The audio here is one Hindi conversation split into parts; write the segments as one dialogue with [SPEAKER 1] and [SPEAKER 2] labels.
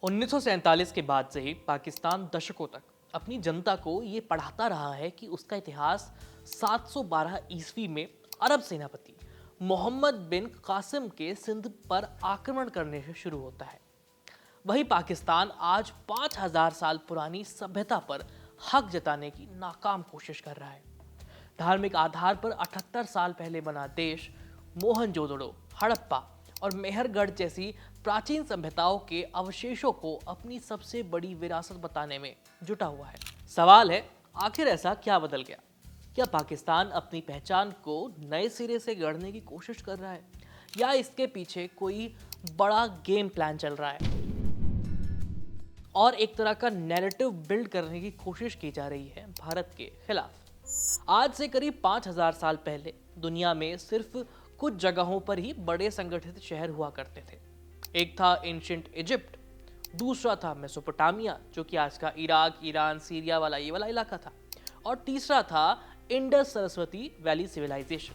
[SPEAKER 1] 1947 के बाद से ही पाकिस्तान दशकों तक अपनी जनता को ये पढ़ाता रहा है कि उसका इतिहास 712 ईस्वी में अरब सेनापति मोहम्मद बिन कासिम के सिंध पर आक्रमण करने से शुरू होता है। वही पाकिस्तान आज 5000 साल पुरानी सभ्यता पर हक जताने की नाकाम कोशिश कर रहा है। धार्मिक आधार पर 78 साल पहले बना देश मोहनजोदड़ो, हड़प्पा और मेहरगढ़ जैसी प्राचीन सभ्यताओं के अवशेषों को अपनी सबसे बड़ी विरासत बताने में जुटा हुआ है। सवाल है, आखिर ऐसा क्या बदल गया? क्या पाकिस्तान अपनी पहचान को नए सिरे से गढ़ने की कोशिश कर रहा है या इसके पीछे कोई बड़ा गेम प्लान चल रहा है और एक तरह का नैरेटिव बिल्ड करने की कोशिश की जा रही है भारत के खिलाफ? आज से करीब 5000 साल पहले दुनिया में सिर्फ कुछ जगहों पर ही बड़े संगठित शहर हुआ करते थे। एक था एंशिएंट इजिप्ट, दूसरा था मेसोपोटामिया जो कि आज का इराक, ईरान, सीरिया वाला ये वाला इलाका था, और तीसरा था इंडस सरस्वती वैली सिविलाइजेशन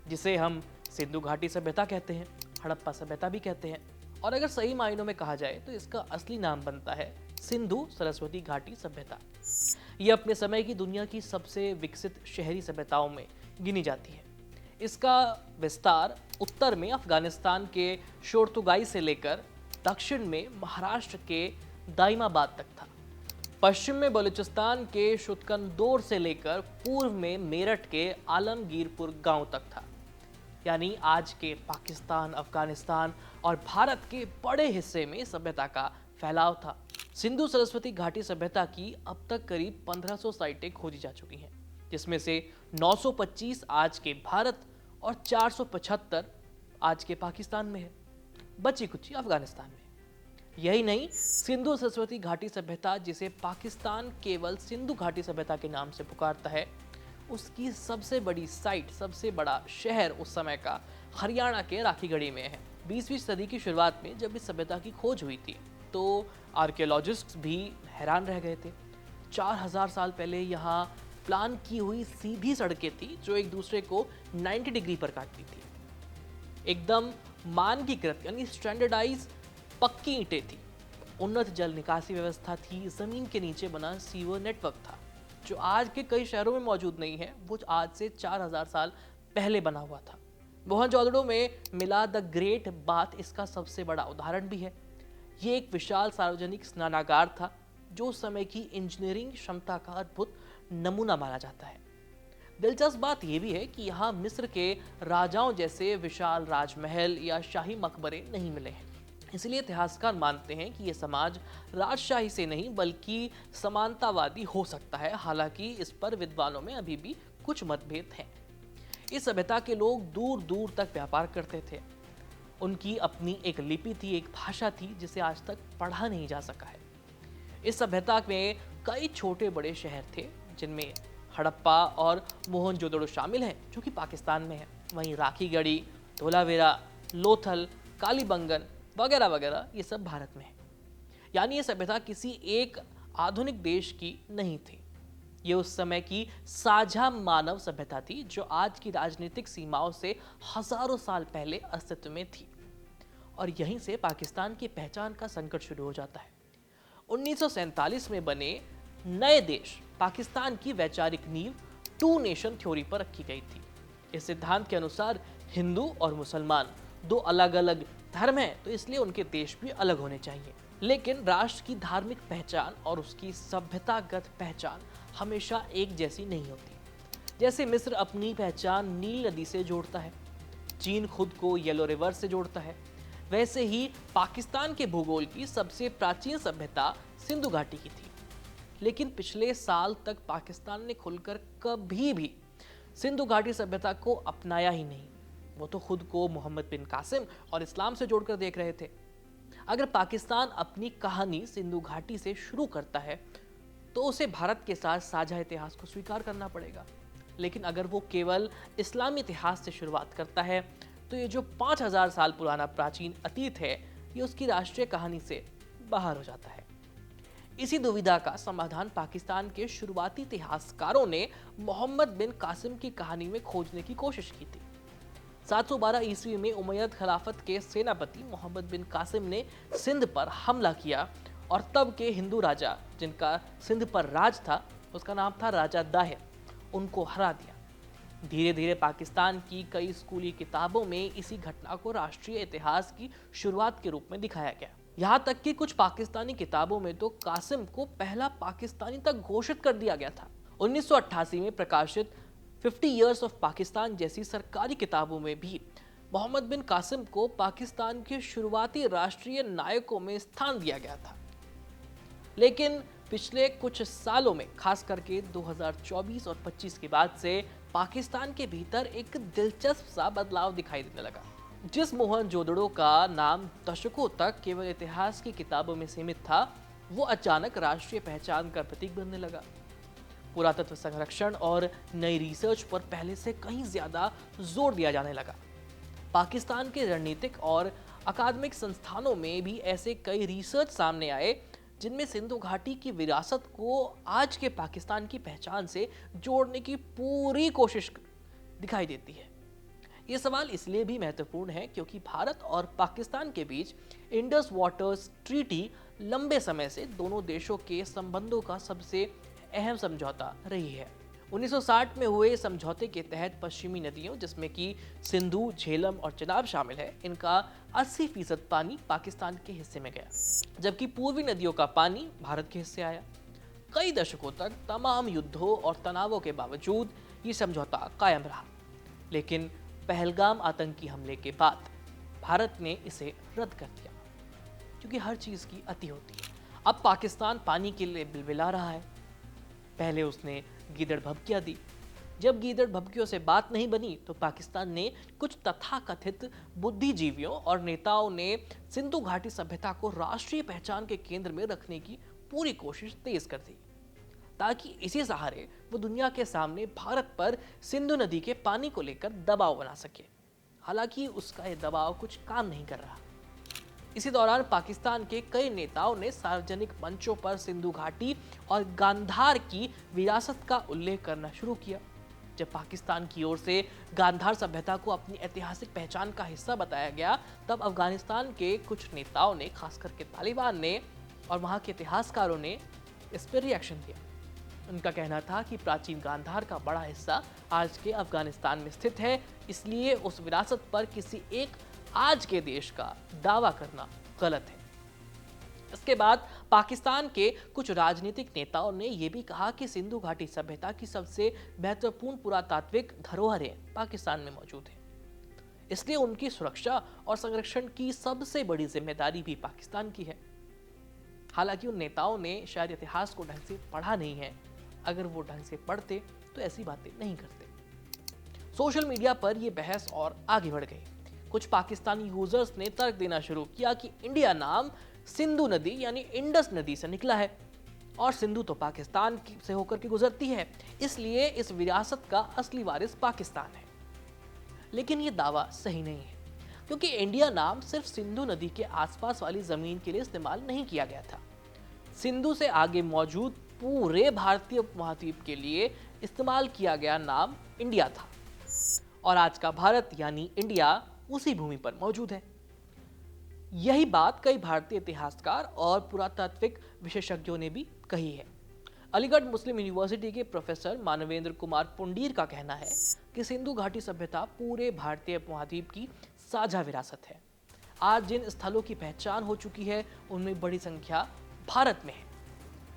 [SPEAKER 1] जिसे हम सिंधु घाटी सभ्यता कहते हैं, हड़प्पा सभ्यता भी कहते हैं, और अगर सही मायनों में कहा जाए तो इसका असली नाम बनता है सिंधु सरस्वती घाटी सभ्यता। यह अपने समय की दुनिया की सबसे विकसित शहरी सभ्यताओं में गिनी जाती है। इसका विस्तार उत्तर में अफगानिस्तान के शोरतुगाई से लेकर दक्षिण में महाराष्ट्र के दाइमाबाद तक था। पश्चिम में बलूचिस्तान के शुतकंदोर से लेकर पूर्व में मेरठ के आलमगीरपुर गांव तक था। यानी आज के पाकिस्तान, अफगानिस्तान और भारत के बड़े हिस्से में सभ्यता का फैलाव था। सिंधु सरस्वती घाटी सभ्यता की अब तक करीब 1500 साइटें खोजी जा चुकी हैं, जिसमें से 925 आज के भारत और 475 आज के पाकिस्तान में है, बची कुछ अफगानिस्तान में। यही नहीं, सिंधु सरस्वती घाटी सभ्यता जिसे पाकिस्तान केवल सिंधु घाटी सभ्यता के नाम से पुकारता है, उसकी सबसे बड़ी साइट, सबसे बड़ा शहर उस समय का हरियाणा के राखीगढ़ी में है। 20वीं सदी की शुरुआत में जब इस सभ्यता की खोज हुई थी तो आर्कियोलॉजिस्ट्स भी हैरान रह गए थे। 4000 साल पहले यहाँ प्लान की हुई सीधी सड़कें थी जो एक दूसरे को 90 डिग्री पर काटती थी। एकदम मानकीकृत यानी स्टैंडर्डाइज पक्की ईंटें थी। उन्नत जल निकासी व्यवस्था थी। जमीन के नीचे बना सीवर नेटवर्क था जो आज के कई शहरों में मौजूद नहीं है, वो आज से 4000 साल पहले बना हुआ था। मोहनजोदड़ो में मिला द ग्रेट बाथ इसका सबसे बड़ा उदाहरण भी है। ये एक विशाल सार्वजनिक स्नानागार था जो उस समय की इंजीनियरिंग क्षमता का अद्भुत नमूना माना जाता है। दिलचस्प बात यह भी है कि यहाँ मिस्र के राजाओं जैसे विशाल राजमहल या शाही मकबरे नहीं मिले हैं। इसलिए इतिहासकार मानते हैं कि यह समाज राजशाही से नहीं बल्कि समानतावादी हो सकता है। हालांकि इस पर विद्वानों में अभी भी कुछ मतभेद हैं। इस सभ्यता के लोग दूर दूर तक व्यापार करते थे। उनकी अपनी एक लिपि थी, एक भाषा थी जिसे आज तक पढ़ा नहीं जा सका है। इस सभ्यता में कई छोटे बड़े शहर थे जिनमें हड़प्पा और मोहनजोदड़ो शामिल हैं जो कि पाकिस्तान में है। वहीं राखीगढ़ी, धोलावीरा, लोथल, कालीबंगन वगैरह वगैरह ये सब भारत में है। यानी ये सभ्यता किसी एक आधुनिक देश की नहीं थी। ये उस समय की साझा मानव सभ्यता थी जो आज की राजनीतिक सीमाओं से हजारों साल पहले अस्तित्व में थी। और यहीं से पाकिस्तान की पहचान का संकट शुरू हो जाता है। 1947 में बने नए देश पाकिस्तान की वैचारिक नींव टू नेशन थ्योरी पर रखी गई थी। इस सिद्धांत के अनुसार हिंदू और मुसलमान दो अलग अलग धर्म हैं, तो इसलिए उनके देश भी अलग होने चाहिए। लेकिन राष्ट्र की धार्मिक पहचान और उसकी सभ्यतागत पहचान हमेशा एक जैसी नहीं होती। जैसे मिस्र अपनी पहचान नील नदी से जोड़ता है, चीन खुद को येलो रिवर से जोड़ता है, वैसे ही पाकिस्तान के भूगोल की सबसे प्राचीन सभ्यता सिंधु घाटी की थी। लेकिन पिछले साल तक पाकिस्तान ने खुलकर कभी भी सिंधु घाटी सभ्यता को अपनाया ही नहीं। वो तो खुद को मोहम्मद बिन कासिम और इस्लाम से जोड़कर देख रहे थे। अगर पाकिस्तान अपनी कहानी सिंधु घाटी से शुरू करता है तो उसे भारत के साथ साझा इतिहास को स्वीकार करना पड़ेगा। लेकिन अगर वो केवल इस्लामी इतिहास से शुरुआत करता है तो ये जो 5000 साल पुराना प्राचीन अतीत है ये उसकी राष्ट्रीय कहानी से बाहर हो जाता है। इसी दुविधा का समाधान पाकिस्तान के शुरुआती इतिहासकारों ने मोहम्मद बिन कासिम की कहानी में खोजने की कोशिश की थी। 712 ईस्वी में उमैयद खिलाफत के सेनापति मोहम्मद बिन कासिम ने सिंध पर हमला किया और तब के हिंदू राजा जिनका सिंध पर राज था, उसका नाम था राजा दाहिर, उनको हरा दिया। धीरे धीरे पाकिस्तान की कई स्कूली किताबों में इसी घटना को राष्ट्रीय इतिहास की शुरुआत के रूप में दिखाया गया। यहाँ तक कि कुछ पाकिस्तानी किताबों में तो कासिम को पहला पाकिस्तानी तक घोषित कर दिया गया था। 1988 में प्रकाशित 50 Years of पाकिस्तान जैसी सरकारी किताबों में भी मोहम्मद बिन कासिम को पाकिस्तान के शुरुआती राष्ट्रीय नायकों में स्थान दिया गया था। लेकिन पिछले कुछ सालों में, खास करके 2024 और 25 के बाद से पाकिस्तान के भीतर एक दिलचस्प सा बदलाव दिखाई देने लगा। जिस मोहनजोदड़ो का नाम दशकों तक केवल इतिहास की किताबों में सीमित था, वो अचानक राष्ट्रीय पहचान का प्रतीक बनने लगा। पुरातत्व संरक्षण और नई रिसर्च पर पहले से कहीं ज्यादा जोर दिया जाने लगा। पाकिस्तान के रणनीतिक और अकादमिक संस्थानों में भी ऐसे कई रिसर्च सामने आए जिनमें सिंधु घाटी की विरासत को आज के पाकिस्तान की पहचान से जोड़ने की पूरी कोशिश दिखाई देती है। ये सवाल इसलिए भी महत्वपूर्ण है क्योंकि भारत और पाकिस्तान के बीच इंडस वाटर्स ट्रीटी लंबे समय से दोनों देशों के संबंधों का सबसे अहम समझौता रही है। 1960 में हुए समझौते के तहत पश्चिमी नदियों, जिसमें कि सिंधु, झेलम और चिनाब शामिल है, इनका 80% पानी पाकिस्तान के हिस्से में गया, जबकि पूर्वी नदियों का पानी भारत के हिस्से आया। कई दशकों तक तमाम युद्धों और तनावों के बावजूद ये समझौता कायम रहा, लेकिन पहलगाम आतंकी हमले के बाद भारत ने इसे रद्द कर दिया, क्योंकि हर चीज की अति होती है। अब पाकिस्तान पानी के लिए बिलबिला रहा है। पहले उसने गीदड़ भभकियां दी। जब गीदड़ भभकियों से बात नहीं बनी तो पाकिस्तान ने कुछ तथाकथित बुद्धिजीवियों और नेताओं ने सिंधु घाटी सभ्यता को राष्ट्रीय पहचान के केंद्र में रखने की पूरी कोशिश तेज कर दी, ताकि इसी सहारे वो दुनिया के सामने भारत पर सिंधु नदी के पानी को लेकर दबाव बना सके। हालांकि उसका ये दबाव कुछ काम नहीं कर रहा। इसी दौरान पाकिस्तान के कई नेताओं ने सार्वजनिक मंचों पर सिंधु घाटी और गांधार की विरासत का उल्लेख करना शुरू किया। जब पाकिस्तान की ओर से गांधार सभ्यता को अपनी ऐतिहासिक पहचान का हिस्सा बताया गया, तब अफगानिस्तान के कुछ नेताओं ने, खास करके तालिबान ने और वहां के इतिहासकारों ने इस पर रिएक्शन दिया। उनका कहना था कि प्राचीन गांधार का बड़ा हिस्सा आज के अफगानिस्तान में स्थित है, इसलिए उस विरासत पर किसी एक आज के देश का दावा करना गलत है। इसके बाद पाकिस्तान के कुछ राजनीतिक नेताओं ने यह भी कहा कि सिंधु घाटी सभ्यता की सबसे महत्वपूर्ण पुरातात्विक धरोहरें पाकिस्तान में मौजूद हैं, इसलिए उनकी सुरक्षा और संरक्षण की सबसे बड़ी जिम्मेदारी भी पाकिस्तान की है। हालांकि उन नेताओं ने शायद इतिहास को ढंग से पढ़ा नहीं है। अगर वो ढंग से पढ़ते तो ऐसी बातें नहीं करते। सोशल मीडिया पर यह बहस और आगे बढ़ गई। कुछ पाकिस्तानी यूजर्स ने तर्क देना शुरू किया कि इंडिया नाम सिंधु नदी यानी इंडस नदी से निकला है और सिंधु तो पाकिस्तान से होकर के गुजरती है, इसलिए इस विरासत का असली वारिस पाकिस्तान है। लेकिन यह दावा सही नहीं है, क्योंकि इंडिया नाम सिर्फ सिंधु नदी के आसपास वाली जमीन के लिए इस्तेमाल नहीं किया गया था। सिंधु से आगे मौजूद पूरे भारतीय उपमहाद्वीप के लिए इस्तेमाल किया गया नाम इंडिया था और आज का भारत यानी इंडिया उसी भूमि पर मौजूद है। यही बात कई भारतीय इतिहासकार और पुरातात्विक विशेषज्ञों ने भी कही है। अलीगढ़ मुस्लिम यूनिवर्सिटी के प्रोफेसर मानवेंद्र कुमार पुंडीर का कहना है कि सिंधु घाटी सभ्यता पूरे भारतीय उपमहाद्वीप की साझा विरासत है। आज जिन स्थलों की पहचान हो चुकी है उनमें बड़ी संख्या भारत में है,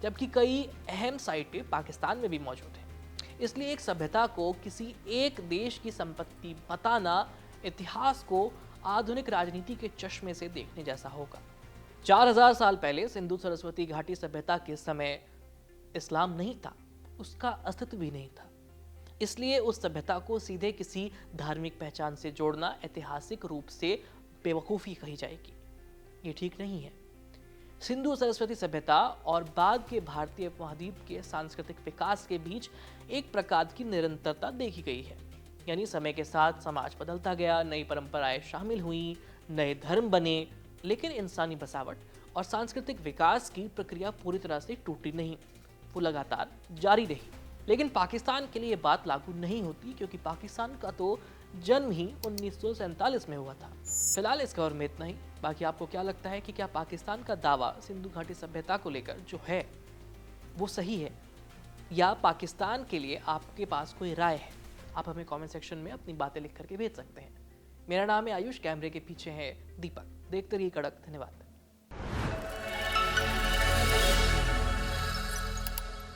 [SPEAKER 1] जबकि कई अहम साइटें पाकिस्तान में भी मौजूद है। इसलिए एक सभ्यता को किसी एक देश की संपत्ति बताना इतिहास को आधुनिक राजनीति के चश्मे से देखने जैसा होगा। 4000 साल पहले सिंधु सरस्वती घाटी सभ्यता के समय इस्लाम नहीं था, उसका अस्तित्व भी नहीं था। इसलिए उस सभ्यता को सीधे किसी धार्मिक पहचान से जोड़ना ऐतिहासिक रूप से बेवकूफ़ी कही जाएगी। ये ठीक नहीं है। सिंधु सरस्वती सभ्यता और बाद के भारतीय उपमहाद्वीप के सांस्कृतिक विकास के बीच एक प्रकार की निरंतरता देखी गई है। यानी समय के साथ समाज बदलता गया, नई परंपराएं शामिल हुई, नए धर्म बने, लेकिन इंसानी बसावट और सांस्कृतिक विकास की प्रक्रिया पूरी तरह से टूटी नहीं, वो लगातार जारी रही। लेकिन पाकिस्तान के लिए ये बात लागू नहीं होती, क्योंकि पाकिस्तान का तो जन्म ही 1947 में हुआ था। फिलहाल इस खबर में इतना ही। बाकी आपको क्या लगता है कि क्या पाकिस्तान का दावा सिंधु घाटी सभ्यता को लेकर जो है वो सही है, या पाकिस्तान के लिए आपके पास कोई राय है? आप हमें कमेंट सेक्शन में अपनी बातें लिख करके भेज सकते हैं। मेरा नाम है आयुष, कैमरे के पीछे है दीपक। देखते रहिए कड़क। धन्यवाद।